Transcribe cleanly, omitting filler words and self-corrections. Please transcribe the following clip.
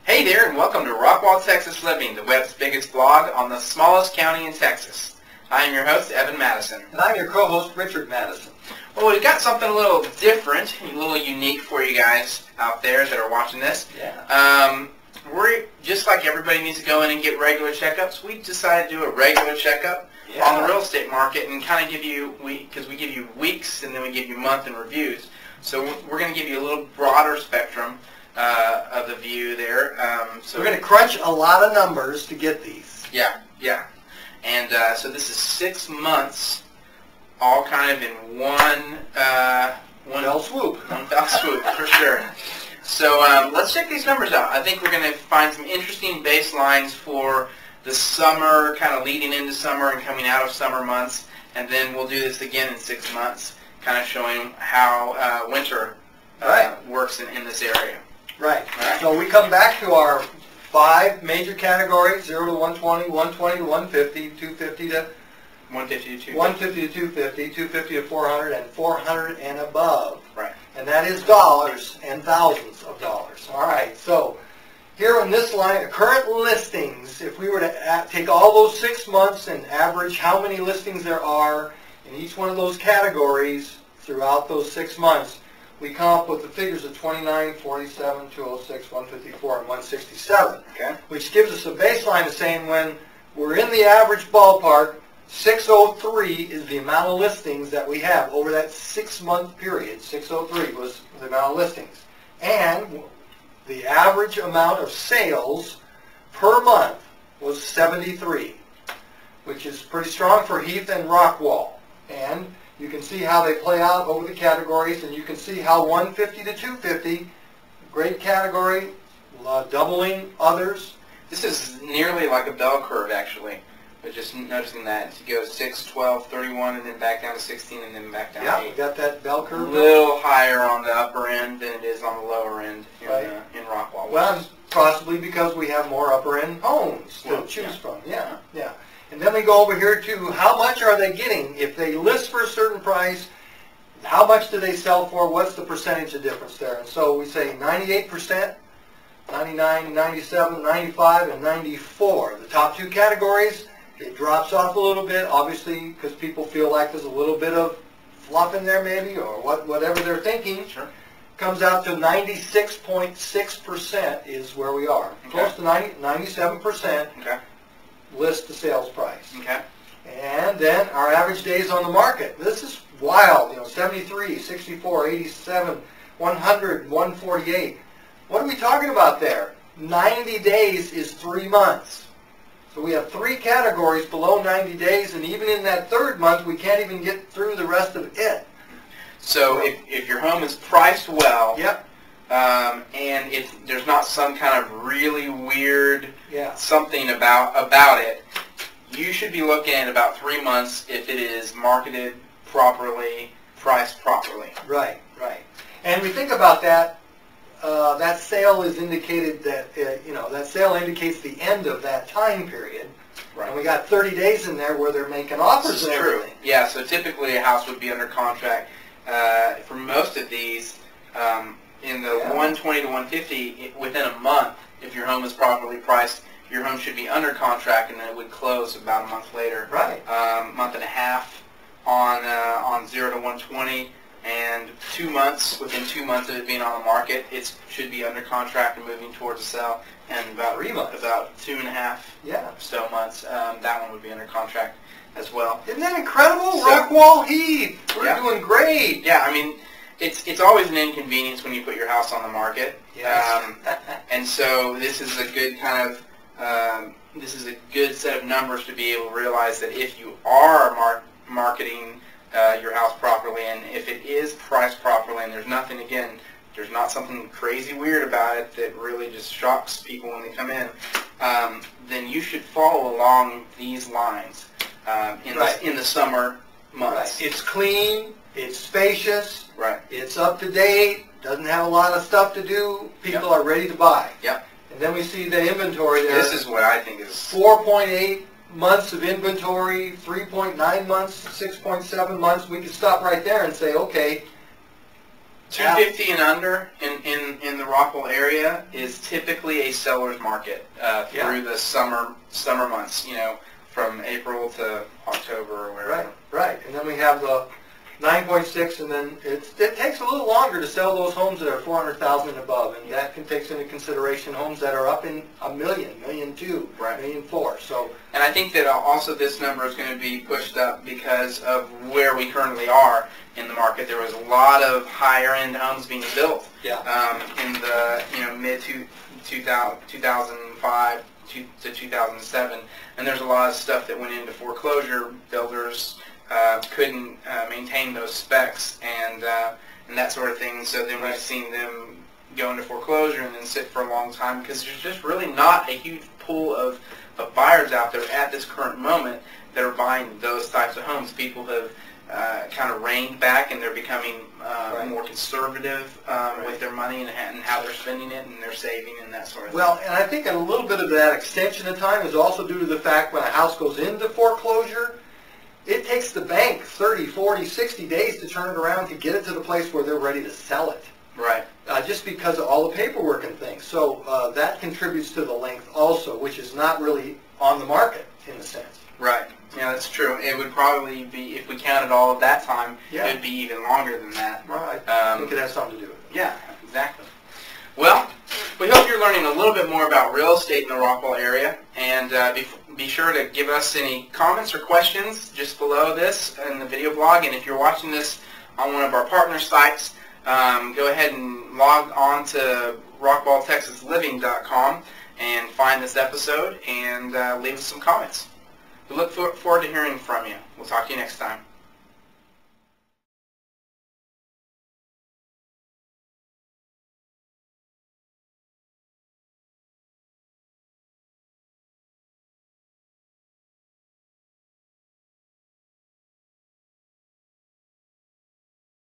Hey there, and welcome to Rockwall Texas Living, the web's biggest blog on the smallest county in Texas. I am your host, Evan Madison. And I'm your co-host, Richard Madison. Well, we've got something a little different, a little unique for you guys out there that are watching this. Yeah. We're just like everybody needs to go in and get regular checkups. We decided to do a regular checkup on the real estate market and kind of give you, because we give you weeks and then we give you month in reviews. So we're going to give you a little broader spectrum of the view there. So we're going to crunch a lot of numbers to get these. Yeah. And so this is 6 months, all kind of in one fell swoop. One fell swoop, for sure. So let's check these numbers out. I think we're going to find some interesting baselines for the summer, kind of leading into summer and coming out of summer months. And then we'll do this again in 6 months, kind of showing how winter works in this area. Right. So we come back to our 5 major categories: 0 to 120, 120 to 150, 250 to 150 to 250, 150 to 250, 250 to 400, and 400 and above. Right. And that is dollars and thousands of dollars. All right. So here in this line, current listings, if we were to take all those 6 months and average how many listings there are in each one of those categories throughout those 6 months, we come up with the figures of 29, 47, 206, 154, and 167, which gives us a baseline of saying when we're in the average ballpark, 603 is the amount of listings that we have over that 6-month period. 603 was the amount of listings. And the average amount of sales per month was 73, which is pretty strong for Heath and Rockwall. And you can see how they play out over the categories, and you can see how 150 to 250, great category, doubling others. This is nearly like a bell curve, actually. But just noticing that it goes 6, 12, 31, and then back down to 16, and then back down to 8. Yeah, we got that bell curve. A little higher on the upper end than it is on the lower end in Rockwall. Well, possibly because we have more upper end homes to choose from. Yeah. And then we go over here to how much are they getting? If they list for a certain price, how much do they sell for? What's the percentage of difference there? And so we say 98%, 99, 97, 95, and 94. The top 2 categories, it drops off a little bit, obviously, because people feel like there's a little bit of fluff in there maybe, or whatever they're thinking. Sure. Comes out to 96.6% is where we are. Close to 97%. List the sales price. And then our average days on the market. This is wild, 73, 64, 87, 100, 148. What are we talking about there? 90 days is 3 months. So we have 3 categories below 90 days, and even in that 3rd month, we can't even get through the rest of it. So if your home is priced well, and there's not some kind of really weird something about it, you should be looking at about 3 months if it is marketed properly, priced properly. Right. And we think about that. That sale is indicated that that sale indicates the end of that time period. Right. And we got 30 days in there where they're making offers and everything. Yeah. So typically a house would be under contract for most of these. In the 120 to 150, within a month, if your home is properly priced, your home should be under contract, and then it would close about a month later. Right. Month and a half on 0 to 120, and 2 months. Within 2 months of it being on the market, it should be under contract and moving towards a sale. And about 3 months, about 2.5 so months, that one would be under contract as well. Isn't that incredible? Rockwall Heath, we're doing great. Yeah, I mean, it's always an inconvenience when you put your house on the market. Yes. And so this is a good kind of this is a good set of numbers to be able to realize that if you are marketing your house properly, and if it is priced properly, and there's not something crazy weird about it that really just shocks people when they come in, then you should follow along these lines in the summer months. It's clean. It's spacious. Right. It's up to date. Doesn't have a lot of stuff to do. People are ready to buy. Yep. And then we see the inventory there. This is what I think is 4.8 months of inventory, 3.9 months, 6.7 months. We could stop right there and say, okay, 250 and under in the Rockwall area is typically a seller's market through the summer months, from April to October or wherever. Right. And then we have the 9.6, and then it takes a little longer to sell those homes that are 400,000 and above, and that can take into consideration homes that are up in $1 million, $1.2 million, $1.4 million. So, and I think that also this number is going to be pushed up because of where we currently are in the market. There was a lot of higher end homes being built in the mid 2005 to 2007, and there's a lot of stuff that went into foreclosure. Builders couldn't maintain those specs and that sort of thing. So then we've seen them go into foreclosure and then sit for a long time because there's just really not a huge pool of buyers out there at this current moment that are buying those types of homes. People have kind of reined back and they're becoming more conservative with their money and how they're spending it and their saving and that sort of thing. Well, and I think a little bit of that extension of time is also due to the fact when a house goes into foreclosure, it takes the bank 30, 40, 60 days to turn it around to get it to the place where they're ready to sell it. Right. Just because of all the paperwork and things. So that contributes to the length also, which is not really on the market in a sense. Right. Yeah, that's true. It would probably be, if we counted all of that time, it would be even longer than that. Right. I think it has something to do with it. Yeah, exactly. Well, we hope you're learning a little bit more about real estate in the Rockwall area, and be sure to give us any comments or questions just below this in the video blog, and if you're watching this on one of our partner sites, go ahead and log on to rockwalltexasliving.com and find this episode and leave us some comments. We look forward to hearing from you. We'll talk to you next time.